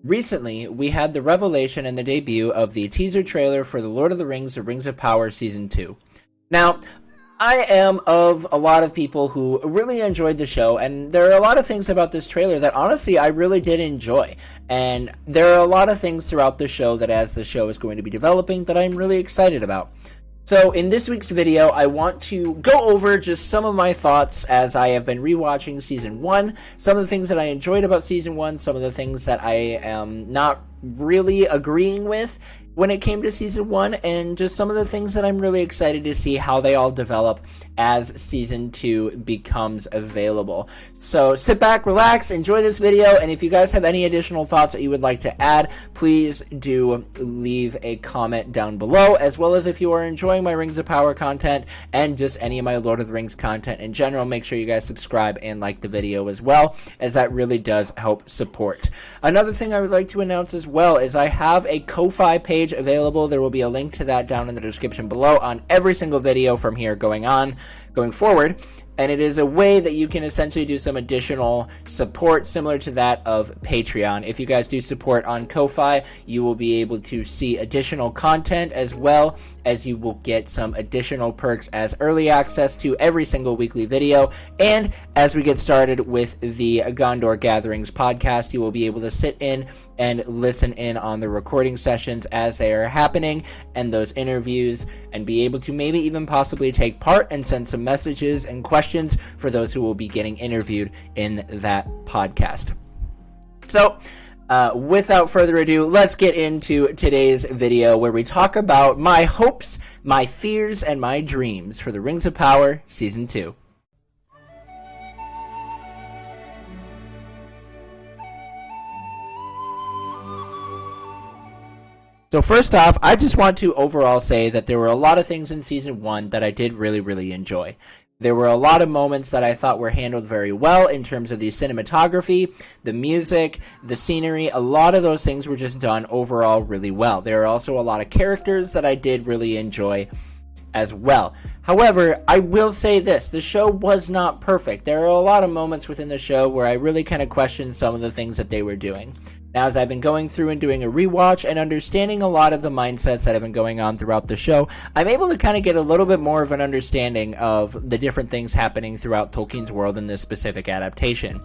Recently, we had the revelation and the debut of the teaser trailer for The Lord of the Rings: The Rings of Power Season 2. Now, I am of a lot of people who really enjoyed the show, and there are a lot of things about this trailer that honestly I really did enjoy. And there are a lot of things throughout the show that as the show is going to be developing that I'm really excited about. So in this week's video, I want to go over just some of my thoughts as I have been rewatching Season 1, some of the things that I enjoyed about Season 1, some of the things that I am not really agreeing with when it came to Season 1, and just some of the things that I'm really excited to see how they all develop as Season 2 becomes available. So sit back, relax, enjoy this video, and if you guys have any additional thoughts that you would like to add, please do leave a comment down below, as well as if you are enjoying my Rings of Power content and just any of my Lord of the Rings content in general, make sure you guys subscribe and like the video as well, as that really does help support. Another thing I would like to announce as well is I have a Ko-Fi page available. There will be a link to that down in the description below on every single video from here going forward, and it is a way that you can essentially do some additional support similar to that of Patreon. If you guys do support on Ko-Fi, you will be able to see additional content as well as you will get some additional perks as early access to every single weekly video. And as we get started with the Gondor Gatherings podcast, you will be able to sit in and listen in on the recording sessions as they are happening and those interviews, and be able to maybe even possibly take part and send some messages and questions for those who will be getting interviewed in that podcast. So, without further ado, let's get into today's video where we talk about my hopes, my fears, and my dreams for the Rings of Power Season 2. So first off, I just want to overall say that there were a lot of things in Season 1 that I did really enjoy. There were a lot of moments that I thought were handled very well in terms of the cinematography, the music, the scenery. A lot of those things were just done overall really well. There are also a lot of characters that I did really enjoy as well. However, I will say this, the show was not perfect. There are a lot of moments within the show where I really kind of questioned some of the things that they were doing. Now, as I've been going through and doing a rewatch and understanding a lot of the mindsets that have been going on throughout the show, I'm able to kind of get a little bit more of an understanding of the different things happening throughout Tolkien's world in this specific adaptation.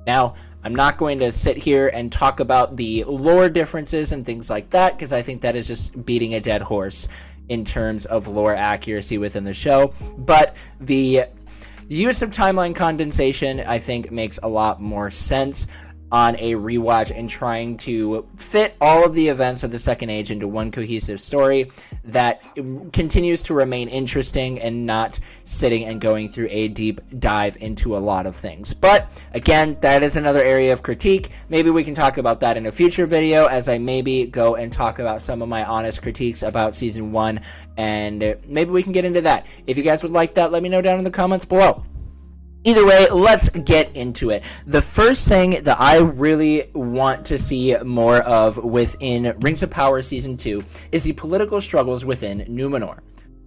Now, I'm not going to sit here and talk about the lore differences and things like that, because I think that is just beating a dead horse in terms of lore accuracy within the show, but the use of timeline condensation, I think, makes a lot more sense on a rewatch and trying to fit all of the events of the Second Age into one cohesive story that continues to remain interesting and not sitting and going through a deep dive into a lot of things. But again, that is another area of critique. Maybe we can talk about that in a future video as I maybe go and talk about some of my honest critiques about Season 1, and maybe we can get into that. If you guys would like that, let me know down in the comments below. Either way, let's get into it. The first thing that I really want to see more of within Rings of Power Season 2 is the political struggles within Numenor.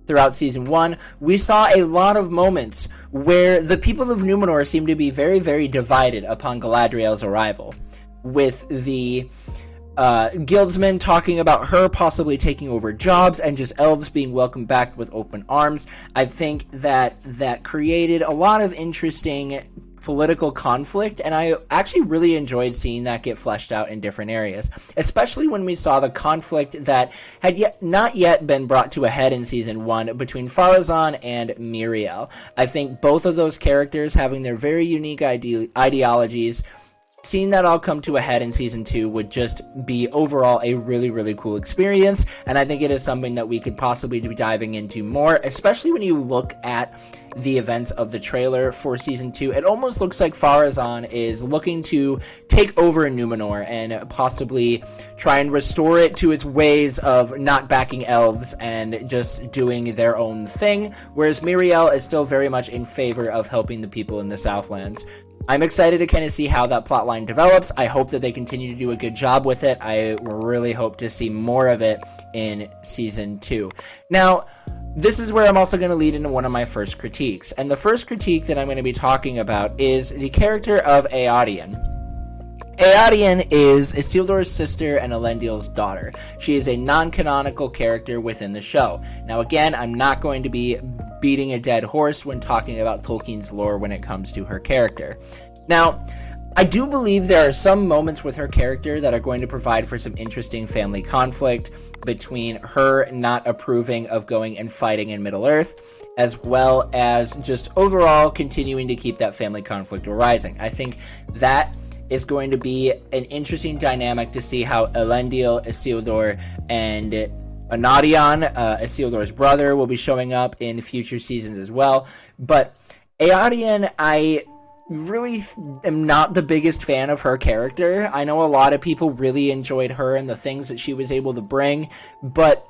Throughout Season 1, we saw a lot of moments where the people of Numenor seem to be very divided upon Galadriel's arrival, with the guildsmen talking about her possibly taking over jobs and just elves being welcomed back with open arms. I think that created a lot of interesting political conflict, and I actually really enjoyed seeing that get fleshed out in different areas, especially when we saw the conflict that had not yet been brought to a head in Season 1 between Pharazôn and Miriel. I think both of those characters having their very unique ideologies, seeing that all come to a head in Season 2 would just be overall a really cool experience, and I think it is something that we could possibly be diving into more, especially when you look at the events of the trailer for Season 2. It almost looks like Pharazôn is looking to take over Numenor and possibly try and restore it to its ways of not backing elves and just doing their own thing, whereas Miriel is still very much in favor of helping the people in the Southlands. I'm excited to kind of see how that plotline develops. I hope that they continue to do a good job with it. I really hope to see more of it in Season 2. Now, this is where I'm also going to lead into one of my first critiques. And the first critique that I'm going to be talking about is the character of Eowyn. Eärien is Isildur's sister and Elendil's daughter. She is a non-canonical character within the show. Now again, I'm not going to be beating a dead horse when talking about Tolkien's lore when it comes to her character. Now, I do believe there are some moments with her character that are going to provide for some interesting family conflict between her not approving of going and fighting in Middle-earth, as well as just overall continuing to keep that family conflict arising. I think that is going to be an interesting dynamic to see how Elendil, Isildur, and Anarion, Isildur's brother, will be showing up in future seasons as well. But Eärien, I really am not the biggest fan of her character. I know a lot of people really enjoyed her and the things that she was able to bring, but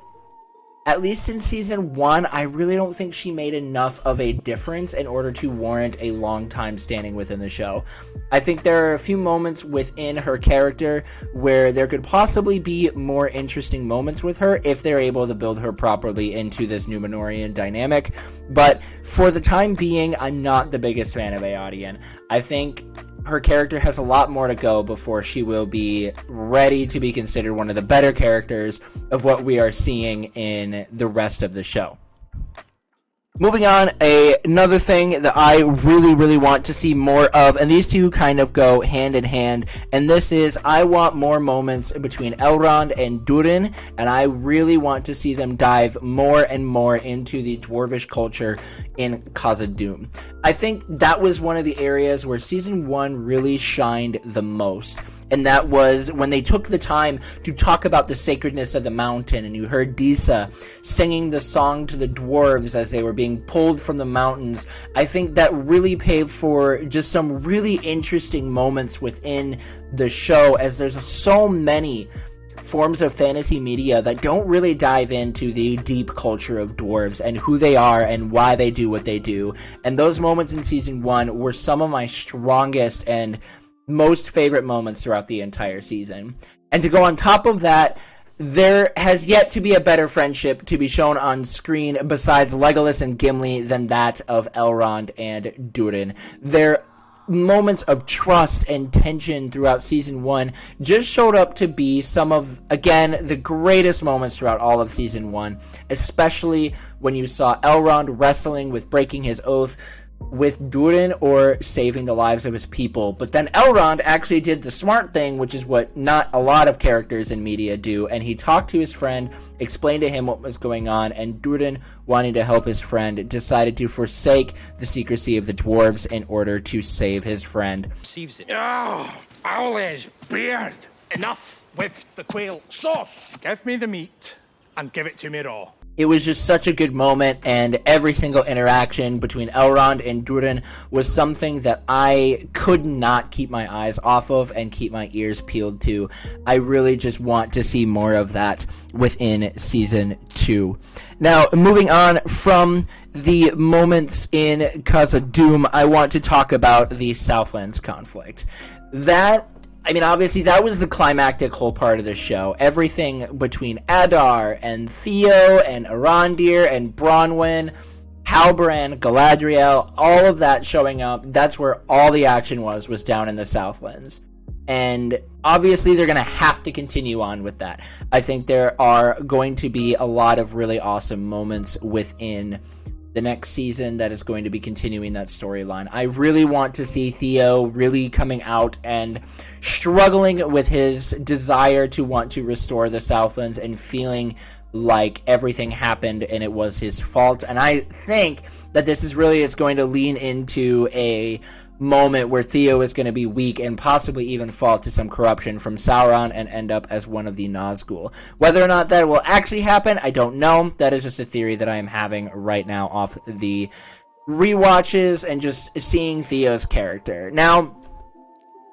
at least in season 1, I really don't think she made enough of a difference in order to warrant a long time standing within the show. I think there are a few moments within her character where there could possibly be more interesting moments with her if they're able to build her properly into this Númenórean dynamic. But for the time being, I'm not the biggest fan of Eärien. I think her character has a lot more to go before she will be ready to be considered one of the better characters of what we are seeing in the rest of the show. Moving on, another thing that I really want to see more of, and these two kind of go hand in hand, and this is, I want more moments between Elrond and Durin, and I really want to see them dive more and more into the dwarvish culture in Khazad-dûm. I think that was one of the areas where Season 1 really shined the most, and that was when they took the time to talk about the sacredness of the mountain, and you heard Disa singing the song to the dwarves as they were being pulled from the mountains. I think that really paved for just some really interesting moments within the show, as there's so many forms of fantasy media that don't really dive into the deep culture of dwarves and who they are and why they do what they do. And those moments in Season 1 were some of my strongest and most favorite moments throughout the entire season. And to go on top of that, there has yet to be a better friendship to be shown on screen besides Legolas and Gimli than that of Elrond and Durin. Their moments of trust and tension throughout Season 1 just showed up to be some of, again, the greatest moments throughout all of Season 1, especially when you saw Elrond wrestling with breaking his oath with Durin or saving the lives of his people. But then Elrond actually did the smart thing, which is what not a lot of characters in media do, and he talked to his friend, explained to him what was going on, and Durin, wanting to help his friend, decided to forsake the secrecy of the dwarves in order to save his friend. Oh, Owl's beard! Enough with the quail sauce! Give me the meat, and give it to me raw. It was just such a good moment, and every single interaction between Elrond and Durin was something that I could not keep my eyes off of and keep my ears peeled to. I really just want to see more of that within Season 2. Now, moving on from the moments in Khazad-dûm, I want to talk about the Southlands conflict. Obviously, that was the climactic whole part of the show. Everything between Adar and Theo and Arondir and Bronwyn, Halbrand, Galadriel, all of that showing up, that's where all the action was down in the Southlands. And obviously, they're going to have to continue on with that. I think there are going to be a lot of really awesome moments within the next season that is going to be continuing that storyline. I really want to see Theo really coming out and struggling with his desire to want to restore the Southlands and feeling like everything happened and it was his fault. And I think that this is really, it's going to lean into a moment where Theo is going to be weak and possibly even fall to some corruption from Sauron and end up as one of the Nazgûl. Whether or not that will actually happen, I don't know. That is just a theory that I am having right now off the rewatches and just seeing Theo's character. Now,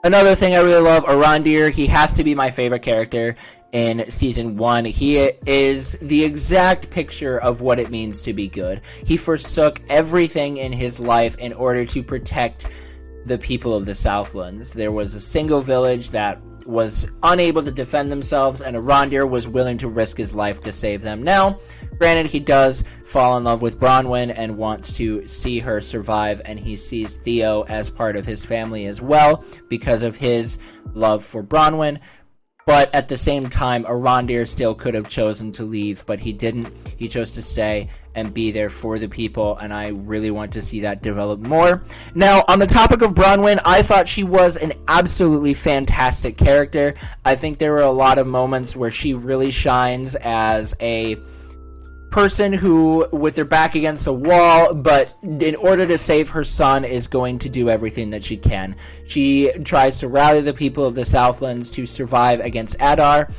another thing I really love, Arondir, he has to be my favorite character in Season 1. He is the exact picture of what it means to be good. He forsook everything in his life in order to protect the people of the Southlands. There was a single village that was unable to defend themselves, and Arondir was willing to risk his life to save them. Now, granted, he does fall in love with Bronwyn and wants to see her survive, and he sees Theo as part of his family as well because of his love for Bronwyn. But at the same time, Arondir still could have chosen to leave, but he didn't. He chose to stay and be there for the people, and I really want to see that develop more. Now, on the topic of Bronwyn, I thought she was an absolutely fantastic character. I think there were a lot of moments where she really shines as a person who, with their back against a wall, but in order to save her son, is going to do everything that she can. She tries to rally the people of the Southlands to survive against Adar,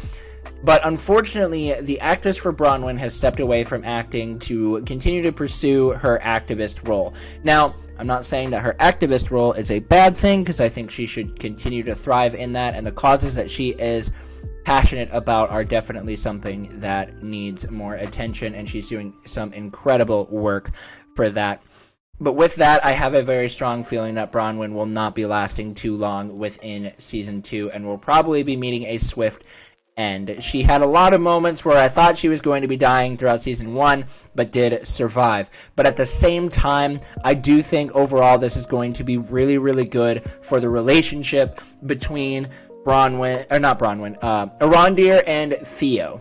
but unfortunately, the actress for Bronwyn has stepped away from acting to continue to pursue her activist role. Now, I'm not saying that her activist role is a bad thing, because I think she should continue to thrive in that, and the causes that she is passionate about are definitely something that needs more attention, and she's doing some incredible work for that. But with that, I have a very strong feeling that Bronwyn will not be lasting too long within Season 2, and will probably be meeting a swift end. She had a lot of moments where I thought she was going to be dying throughout Season 1, but did survive. But at the same time, I do think overall this is going to be really, really good for the relationship between Arondir and Theo.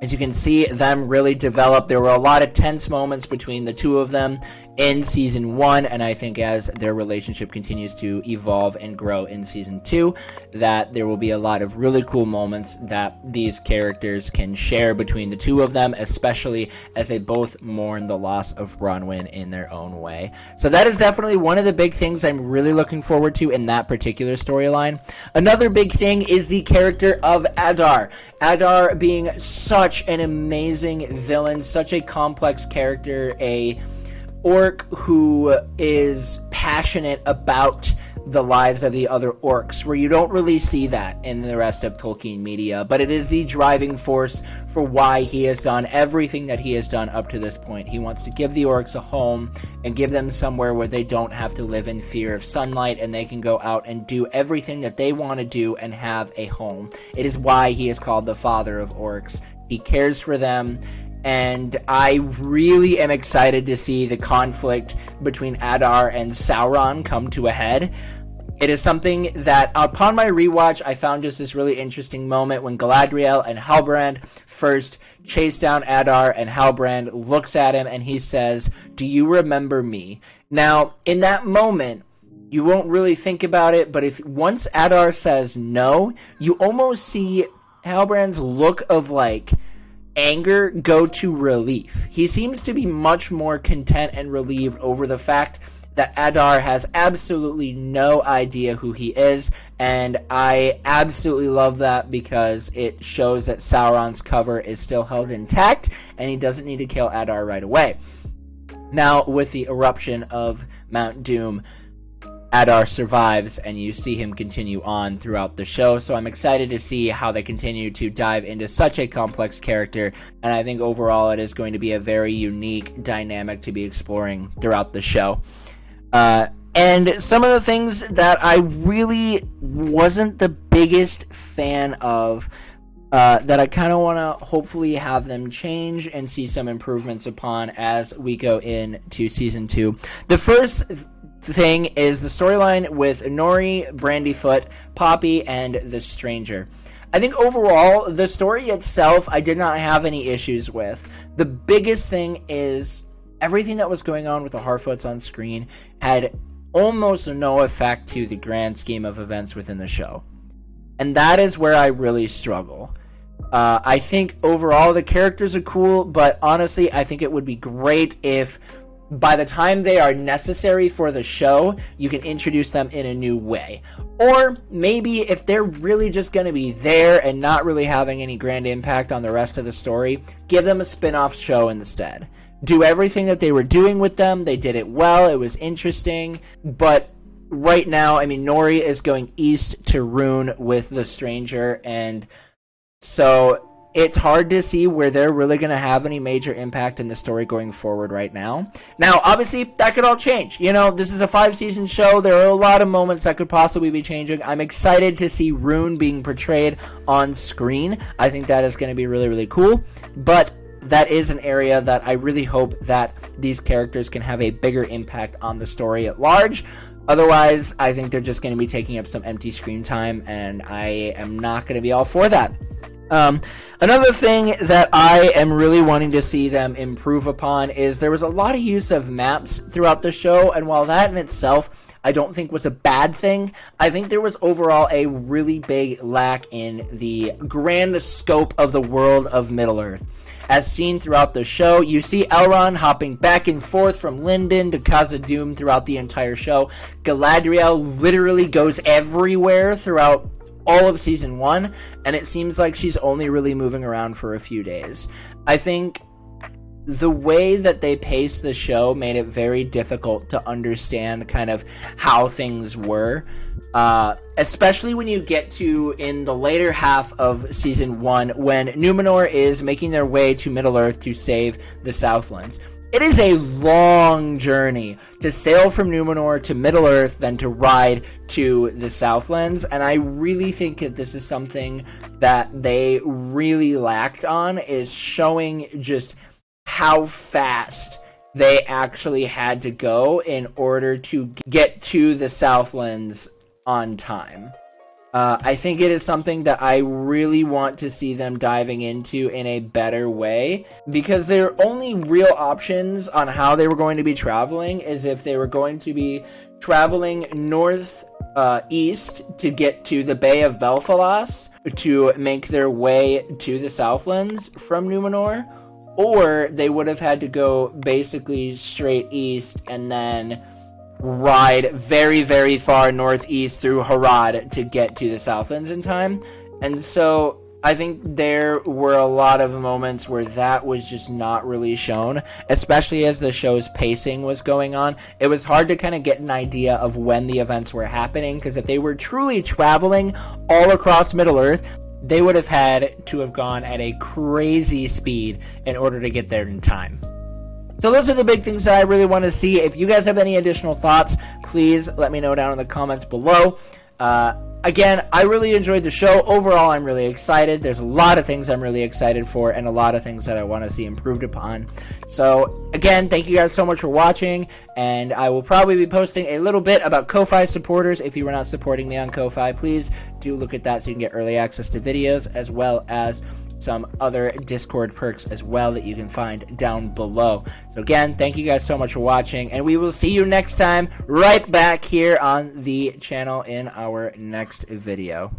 As you can see them really develop, there were a lot of tense moments between the two of them in Season 1, and I think as their relationship continues to evolve and grow in Season 2, that there will be a lot of really cool moments that these characters can share between the two of them, especially as they both mourn the loss of Bronwyn in their own way. So that is definitely one of the big things I'm really looking forward to in that particular storyline. Another big thing is the character of Adar. Adar being such an amazing villain, such a complex character, a orc who is passionate about the lives of the other orcs, where you don't really see that in the rest of Tolkien media, but it is the driving force for why he has done everything that he has done up to this point. He wants to give the orcs a home and give them somewhere where they don't have to live in fear of sunlight, and they can go out and do everything that they want to do and have a home. It is why he is called the father of orcs. He cares for them, and I really am excited to see the conflict between Adar and Sauron come to a head. It is something that, upon my rewatch, I found just this really interesting moment when Galadriel and Halbrand first chase down Adar, and Halbrand looks at him and he says, "Do you remember me?" Now, in that moment, you won't really think about it, but if once Adar says no, you almost see Halbrand's look of anger go to relief. He seems to be much more content and relieved over the fact that Adar has absolutely no idea who he is, and I absolutely love that because it shows that Sauron's cover is still held intact, and he doesn't need to kill Adar right away. Now, with the eruption of Mount Doom, Adar survives, and you see him continue on throughout the show, so I'm excited to see how they continue to dive into such a complex character, and I think overall it is going to be a very unique dynamic to be exploring throughout the show. And some of the things that I really wasn't the biggest fan of, that I kind of want to hopefully have them change and see some improvements upon as we go into Season 2. The first thing is the storyline with Nori, Brandyfoot, Poppy, and the Stranger. I think overall, the story itself, I did not have any issues with. The biggest thing is everything that was going on with the Harfoots on screen had almost no effect to the grand scheme of events within the show. And that is where I really struggle. I think overall the characters are cool, but honestly, I think it would be great if by the time they are necessary for the show, you can introduce them in a new way. Or maybe if they're really just going to be there and not really having any grand impact on the rest of the story, give them a spin-off show instead. Do everything that they were doing with them. They did it well. It was interesting. But right now, I mean, Nori is going east to Rune with the Stranger, and so it's hard to see where they're really going to have any major impact in the story going forward right now. Now, obviously, that could all change. You know, this is a 5-season show. There are a lot of moments that could possibly be changing. I'm excited to see Rune being portrayed on screen. I think that is going to be really, really cool. But that is an area that I really hope that these characters can have a bigger impact on the story at large. Otherwise, I think they're just going to be taking up some empty screen time, and I am not going to be all for that. Another thing that I am really wanting to see them improve upon is there was a lot of use of maps throughout the show, and while that in itself I don't think was a bad thing, I think there was overall a really big lack in the grand scope of the world of Middle-earth. As seen throughout the show, you see Elrond hopping back and forth from Lindon to Khazad-dûm throughout the entire show. Galadriel literally goes everywhere throughout all of Season 1, and it seems like she's only really moving around for a few days. I think the way that they paced the show made it very difficult to understand kind of how things were, especially when you get to in the later half of Season 1 when Numenor is making their way to Middle-earth to save the Southlands. It is a long journey to sail from Numenor to Middle-earth, then to ride to the Southlands, and I really think that this is something that they really lacked on, is showing just how fast they actually had to go in order to get to the Southlands on time. I think it is something that I really want to see them diving into in a better way, because their only real options on how they were going to be traveling is if they were going to be traveling north east to get to the Bay of Belfalas to make their way to the Southlands from Numenor, or they would have had to go basically straight east and then ride very, very far northeast through Harad to get to the Southlands in time. And so I think there were a lot of moments where that was just not really shown, especially as the show's pacing was going on. It was hard to kind of get an idea of when the events were happening, because if they were truly traveling all across Middle-earth, they would have had to have gone at a crazy speed in order to get there in time. So those are the big things that I really want to see. If you guys have any additional thoughts, please let me know down in the comments below. Again, I really enjoyed the show. Overall, I'm really excited. There's a lot of things I'm really excited for, and a lot of things that I want to see improved upon. So, again, thank you guys so much for watching, and I will probably be posting a little bit about Ko-Fi supporters. If you were not supporting me on Ko-Fi, please do look at that so you can get early access to videos, as well as some other Discord perks as well that you can find down below. So again, thank you guys so much for watching, and we will see you next time right back here on the channel in our next video.